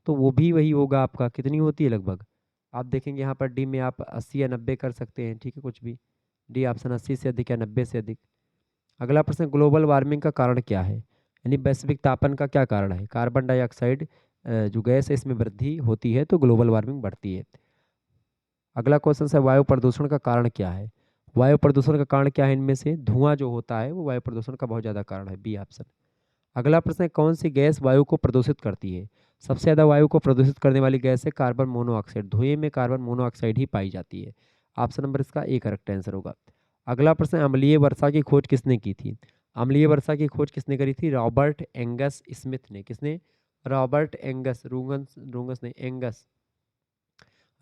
तो वो भी वही होगा आपका, कितनी होती है लगभग, आप देखेंगे यहाँ पर डी में आप 80 या 90 कर सकते हैं, ठीक है, कुछ भी, डी ऑप्शन 80 से अधिक या 90 से अधिक। अगला प्रश्न, ग्लोबल वार्मिंग का कारण क्या है, यानी वैश्विक तापन का क्या कारण है, कार्बन डाइऑक्साइड जो गैस है इसमें वृद्धि होती है तो ग्लोबल वार्मिंग बढ़ती है। अगला क्वेश्चन है वायु प्रदूषण का कारण क्या है, वायु प्रदूषण का कारण क्या है इनमें से? धुआं जो होता है वो वायु प्रदूषण का बहुत ज़्यादा कारण है, बी ऑप्शन। अगला प्रश्न है, कौन सी गैस वायु को प्रदूषित करती है? सबसे ज़्यादा वायु को प्रदूषित करने वाली गैस है कार्बन मोनोऑक्साइड। धुएं में कार्बन मोनोऑक्साइड ही पाई जाती है। ऑप्शन नंबर इसका ए करेक्ट आंसर होगा। अगला प्रश्न है, अम्लीय वर्षा की खोज किसने की थी? अम्लीय वर्षा की खोज किसने करी थी? रॉबर्ट एंगस स्मिथ ने। किसने? रॉबर्ट एंगस, रूंगस रूंगस ने, एंगस,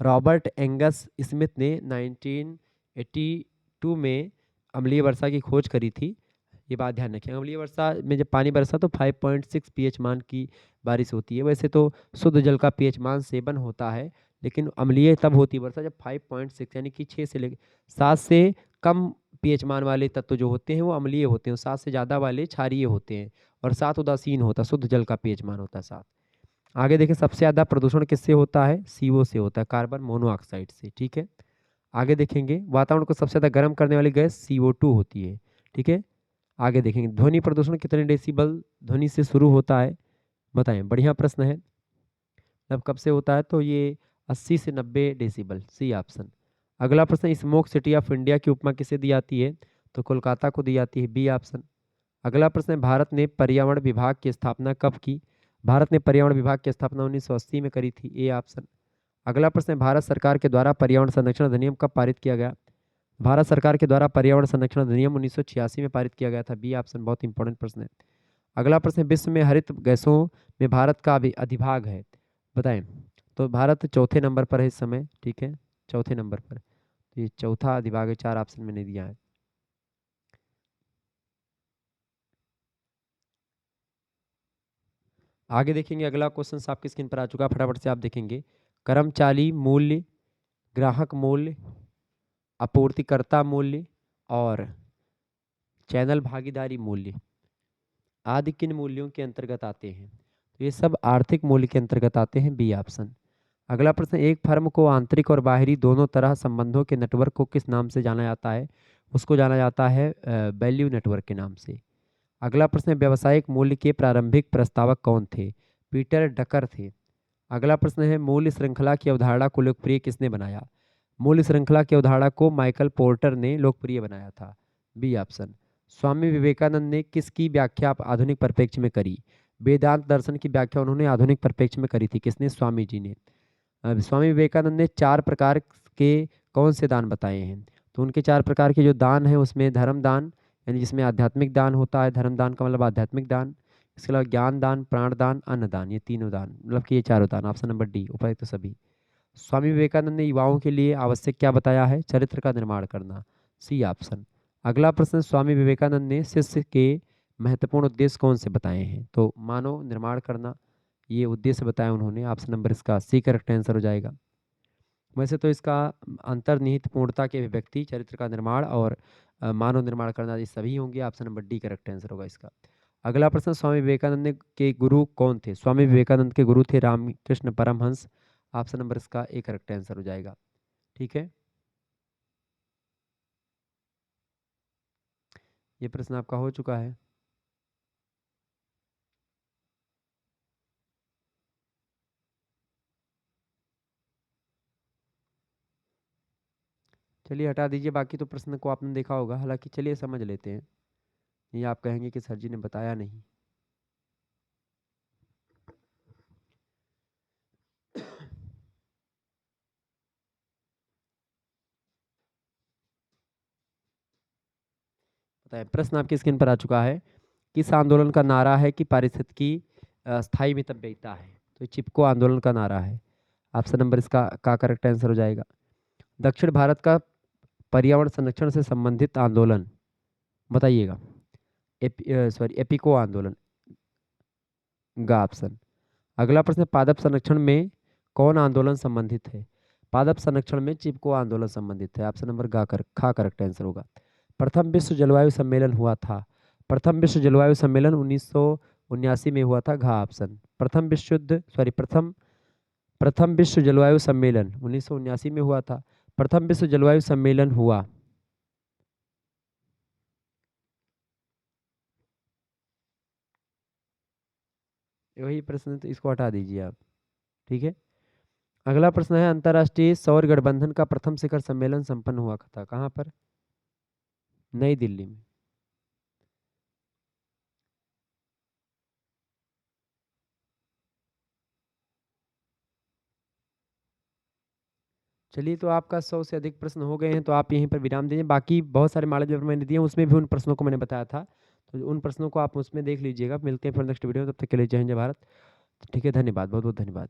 रॉबर्ट एंगस स्मिथ ने 1982 में अम्लीय वर्षा की खोज करी थी। ये बात ध्यान रखें, अम्लीय वर्षा में जब पानी बरसा तो 5.6 पीएच मान की बारिश होती है। वैसे तो शुद्ध जल का पीएच मान 7 होता है, लेकिन अम्लीय तब होती है वर्षा जब 5.6 यानी कि 6 से लेकर 7 से कम पीएच मान वाले तत्व जो होते हैं वो अम्लीय होते हैं, 7 से ज़्यादा वाले क्षारीय होते हैं, और 7 उदासीन होता है, शुद्ध जल का पीएच मान होता है 7। आगे देखें, सबसे ज़्यादा प्रदूषण किससे होता है? सीओ से होता है, कार्बन मोनोऑक्साइड से। ठीक है, आगे देखेंगे, वातावरण को सबसे ज़्यादा गर्म करने वाली गैस CO2 होती है। ठीक है, आगे देखेंगे, ध्वनि प्रदूषण कितने डेसिबल ध्वनि से शुरू होता है? बताएं, बढ़िया प्रश्न है। तब कब से होता है? तो ये 80 से 90 डेसिबल, सी ऑप्शन। अगला प्रश्न, स्मोक सिटी ऑफ इंडिया की उपमा किसे दी जाती है? तो कोलकाता को दी जाती है, बी ऑप्शन। अगला प्रश्न है, भारत ने पर्यावरण विभाग की स्थापना कब की? भारत ने पर्यावरण विभाग की स्थापना 1980 में करी थी, ए ऑप्शन। अगला प्रश्न है, भारत सरकार के द्वारा पर्यावरण संरक्षण अधिनियम कब पारित किया गया? भारत सरकार के द्वारा पर्यावरण संरक्षण अधिनियम 1986 में पारित किया गया था, बी ऑप्शन। बहुत इंपॉर्टेंट प्रश्न है। अगला प्रश्न है, विश्व में हरित गैसों में भारत का भी अधिभाग है? बताएं, तो भारत चौथे नंबर पर है इस समय। ठीक है, चौथे नंबर पर, तो ये चौथा अधिभाग है, 4 ऑप्शन मैंने दिया है। आगे देखेंगे, अगला क्वेश्चन आपकी स्क्रीन पर आ चुका है, फटाफट से आप देखेंगे। कर्मचारी मूल्य, ग्राहक मूल्य, आपूर्तिकर्ता मूल्य और चैनल भागीदारी मूल्य आदि किन मूल्यों के अंतर्गत आते हैं? तो ये सब आर्थिक मूल्य के अंतर्गत आते हैं, बी ऑप्शन। अगला प्रश्न, एक फर्म को आंतरिक और बाहरी दोनों तरह संबंधों के नेटवर्क को किस नाम से जाना जाता है? उसको जाना जाता है वैल्यू नेटवर्क के नाम से। अगला प्रश्न है, व्यावसायिक मूल्य के प्रारंभिक प्रस्तावक कौन थे? पीटर डकर थे। अगला प्रश्न है, मूल्य श्रृंखला की अवधारणा को लोकप्रिय किसने बनाया? मूल्य श्रृंखला की अवधारणा को माइकल पोर्टर ने लोकप्रिय बनाया था, बी ऑप्शन। स्वामी विवेकानंद ने किसकी व्याख्या आधुनिक परिप्रेक्ष्य में करी? वेदांत दर्शन की व्याख्या उन्होंने आधुनिक परिप्रेक्ष्य में करी थी, किसने? स्वामी जी ने। स्वामी विवेकानंद ने 4 प्रकार के कौन से दान बताए हैं? तो उनके 4 प्रकार के जो दान हैं उसमें धर्म दान, यानी जिसमें आध्यात्मिक दान होता है, धर्म दान का मतलब आध्यात्मिक दान, इसके अलावा ज्ञान दान, प्राण दान, अन्न दान, ये तीनों दान, मतलब कि ये चारों दान। ऑप्शन नंबर डी, उपर्युक्त सभी। स्वामी विवेकानंद ने युवाओं के लिए आवश्यक क्या बताया है? चरित्र का निर्माण करना, सी ऑप्शन। अगला प्रश्न, स्वामी विवेकानंद ने शिष्य के महत्वपूर्ण उद्देश्य कौन से बताए हैं? तो मानव निर्माण करना, ये उद्देश्य बताया उन्होंने। ऑप्शन नंबर इसका सी करेक्ट आंसर हो जाएगा। वैसे तो इसका अंतर्निहित पूर्णता के अभिव्यक्ति, चरित्र का निर्माण और मानव निर्माण करना, ये सभी होंगे। Option number D correct answer होगा इसका। अगला प्रश्न, स्वामी विवेकानंद के गुरु कौन थे? स्वामी विवेकानंद के गुरु थे रामकृष्ण परमहंस। ऑप्शन नंबर इसका ए करेक्ट आंसर हो जाएगा। ठीक है, ये प्रश्न आपका हो चुका है। चलिए हटा दीजिए, बाकी तो प्रश्न को आपने देखा होगा, हालांकि चलिए समझ लेते हैं। ये आप कहेंगे कि सर जी ने बताया नहीं। बताए, प्रश्न आपकी स्क्रीन पर आ चुका है। किस आंदोलन का नारा है कि पारिस्थितिकी स्थायी मितव्ययिता है? तो ये चिपको आंदोलन का नारा है। ऑप्शन नंबर इसका का करेक्ट आंसर हो जाएगा। दक्षिण भारत का पर्यावरण संरक्षण से संबंधित आंदोलन बताइएगा। सॉरी, एपिको आंदोलन, गा ऑप्शन। अगला प्रश्न, पादप संरक्षण में कौन आंदोलन संबंधित है? पादप संरक्षण में चिपको आंदोलन संबंधित है। ऑप्शन नंबर खा करेक्ट आंसर होगा। प्रथम विश्व जलवायु सम्मेलन हुआ था? प्रथम विश्व जलवायु सम्मेलन 1979 में हुआ था, घा ऑप्शन। प्रथम विश्व युद्ध सॉरी प्रथम प्रथम विश्व जलवायु सम्मेलन 1979 में हुआ था। प्रथम विश्व जलवायु सम्मेलन हुआ, वही प्रश्न, तो इसको हटा दीजिए आप। ठीक है, अगला प्रश्न है, अंतर्राष्ट्रीय सौर गठबंधन का प्रथम शिखर सम्मेलन संपन्न हुआ था कहाँ पर? नई दिल्ली में। चलिए, तो आपका 100 से अधिक प्रश्न हो गए हैं, तो आप यहीं पर विराम दीजिए। बाकी बहुत सारे मॉडल पेपर मैंने दिए हैं, उसमें भी उन प्रश्नों को मैंने बताया था। तो उन प्रश्नों को आप उसमें देख लीजिएगा। मिलते हैं फिर नेक्स्ट वीडियो में, तब तक के लिए जय हिंद, जय भारत। ठीक है, धन्यवाद, बहुत-बहुत धन्यवाद।